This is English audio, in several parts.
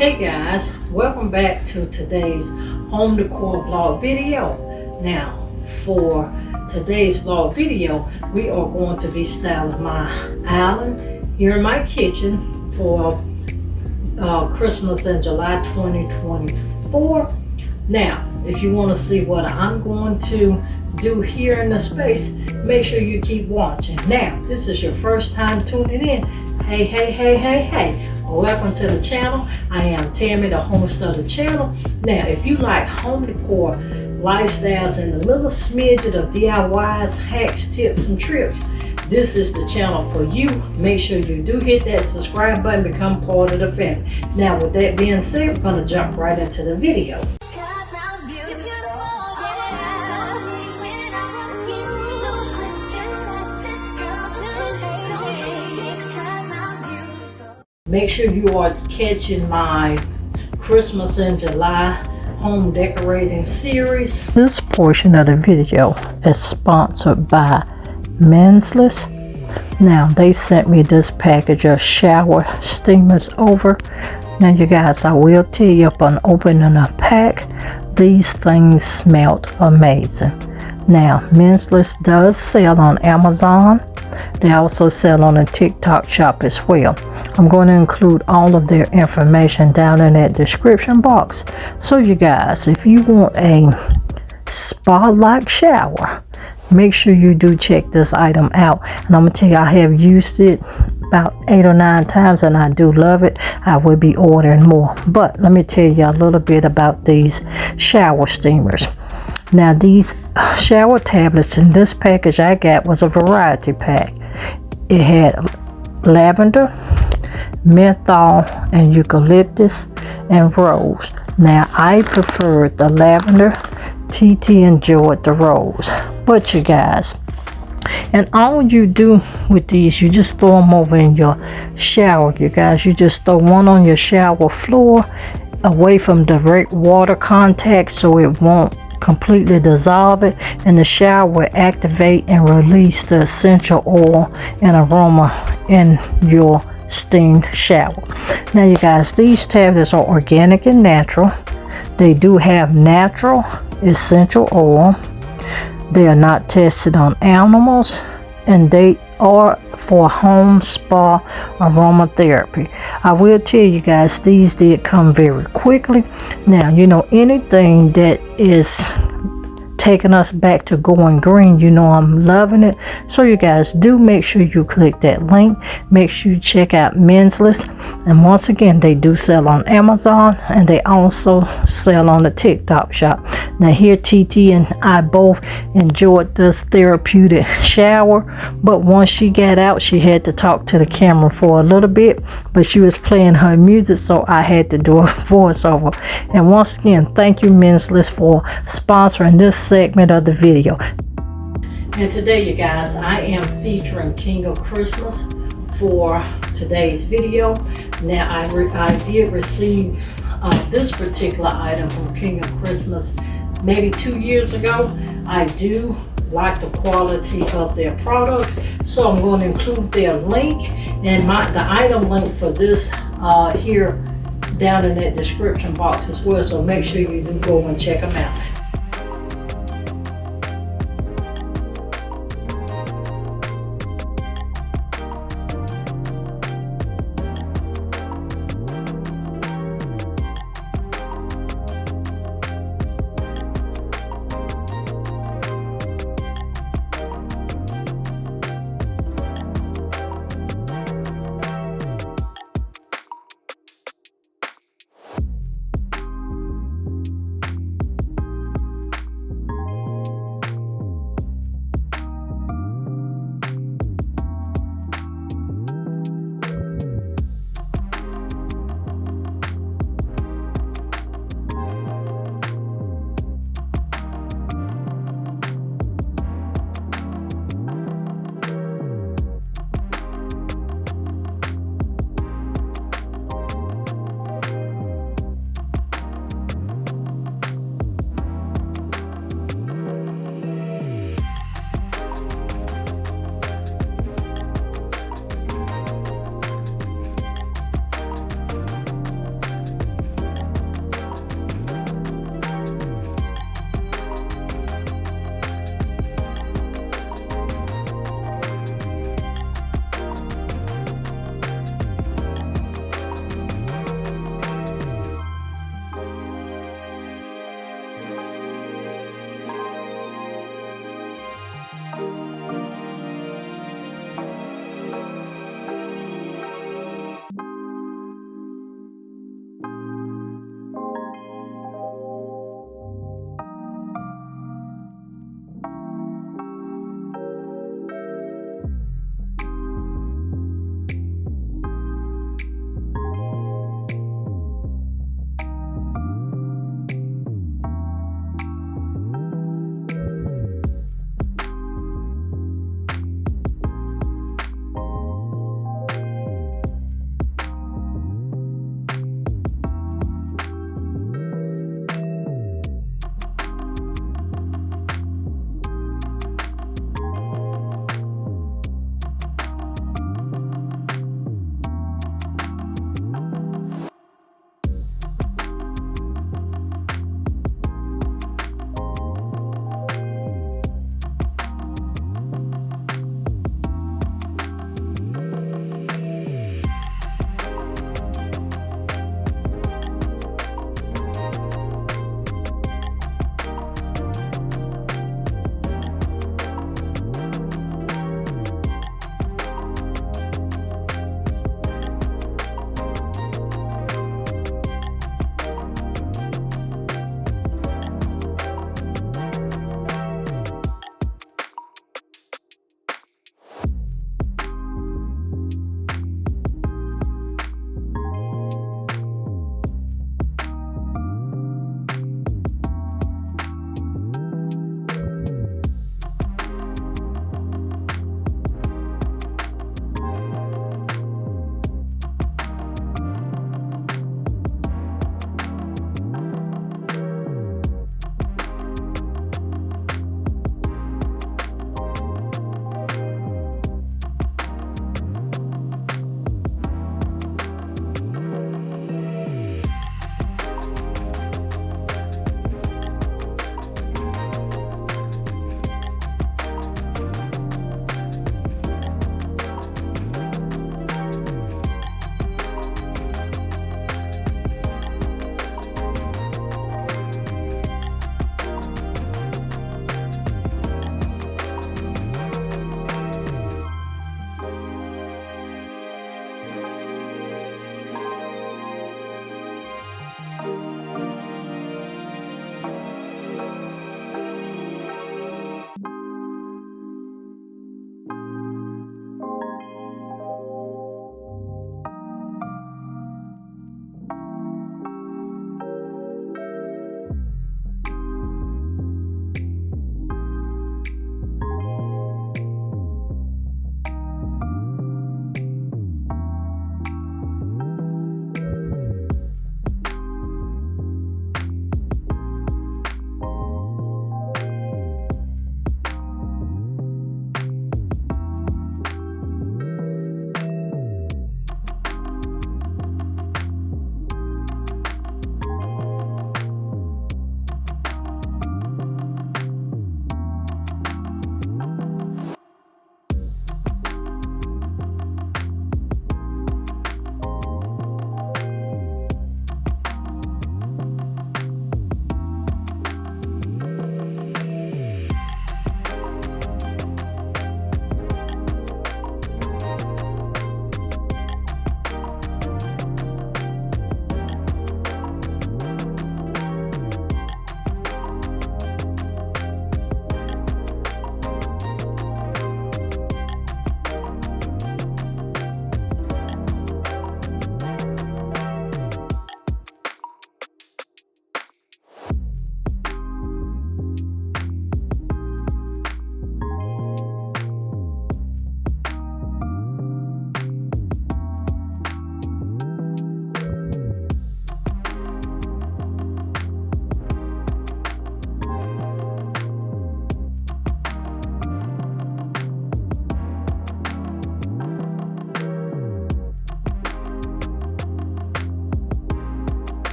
Hey guys, welcome back to today's home decor vlog video. Now for today's vlog video, we are going to be styling my island here in my kitchen for Christmas in July 2024. Now if you want to see what I'm going to do here in the space, make sure you keep watching. Now if this is your first time tuning in, hey, welcome to the channel. I am Tammy, the host of the channel. Now, if you like home decor, lifestyles, and a little smidget of DIYs, hacks, tips, and tricks, this is the channel for you. Make sure you do hit that subscribe button, become part of the family. Now, with that being said, we're going to jump right into the video. Make sure you are catching my Christmas in July home decorating series. This portion of the video is sponsored by Mensless. Now they sent me this package of shower steamers over. Now you guys, I will tell you upon opening a pack, these things smelled amazing. Now Mensless does sell on Amazon. They also sell on a TikTok shop as well. I'm going to include all of their information down in that description box. So you guys, if you want a spa-like shower, make sure you do check this item out. And I'm going to tell you, I have used it about 8 or 9 times and I do love it. I will be ordering more. But let me tell you a little bit about these shower steamers. Now these shower tablets in this package I got was a variety pack. It had lavender, menthol, and eucalyptus, and rose. Now I preferred the lavender. TT enjoyed the rose. But you guys, and all you do with these, you just throw them over in your shower. You guys, you just throw one on your shower floor away from direct water contact so it won't completely dissolve it, and the shower will activate and release the essential oil and aroma in your steamed shower. Now you guys, these tablets are organic and natural. They do have natural essential oil. They are not tested on animals, and they are for home spa aromatherapy. I will tell you guys, these did come very quickly. Now, you know, anything that is taking us back to going green, you know I'm loving it. So you guys, do make sure you click that link. Make sure you check out Mensless. And once again, they do sell on Amazon, and they also sell on the TikTok shop. Now here, TT and I both enjoyed this therapeutic shower, but once she got out, she had to talk to the camera for a little bit, but she was playing her music, so I had to do a voiceover. And once again, thank you Mensless for sponsoring this segment of the video. And today, you guys, I am featuring King of Christmas for today's video. Now I did receive this particular item from King of Christmas maybe 2 years ago. I do like the quality of their products, so I'm going to include their link and the item link for this here down in that description box as well, so make sure you do go over and check them out.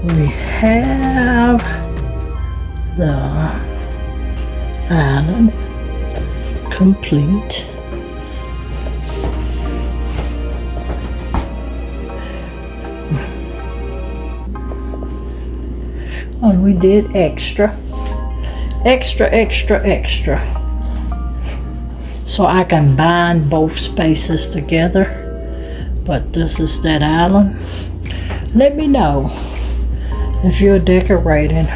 We have the island complete. And we did extra, so I can bind both spaces together. But this is that island. Let me know if you're decorating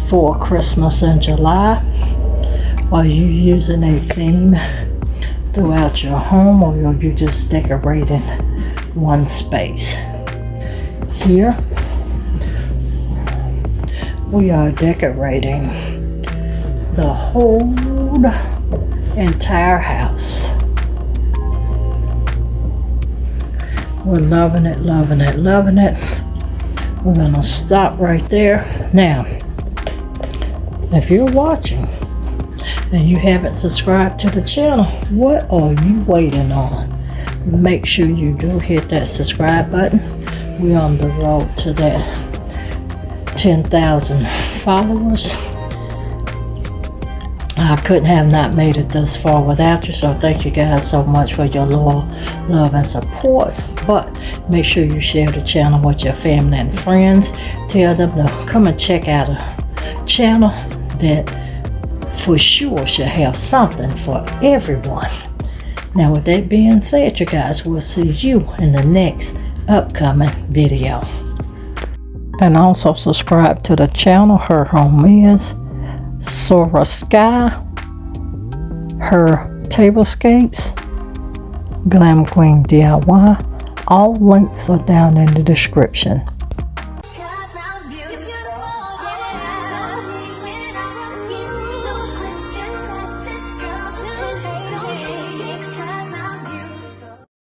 for Christmas in July, or you using a theme throughout your home, or you just decorating one space. Here we are decorating the whole entire house. We're loving it, loving it, loving it. We're gonna stop right there. Now, if you're watching and you haven't subscribed to the channel, what are you waiting on? Make sure you do hit that subscribe button. We're on the road to that 10,000 followers. I couldn't have not made it this far without you, so thank you guys so much for your loyal love and support. But make sure you share the channel with your family and friends. Tell them to come and check out a channel that for sure should have something for everyone. Now with that being said, you guys, we'll see you in the next upcoming video. And also subscribe to the channel. Her home is Sora Sky, her tablescapes, Glam Queen DIY. All links are down in the description.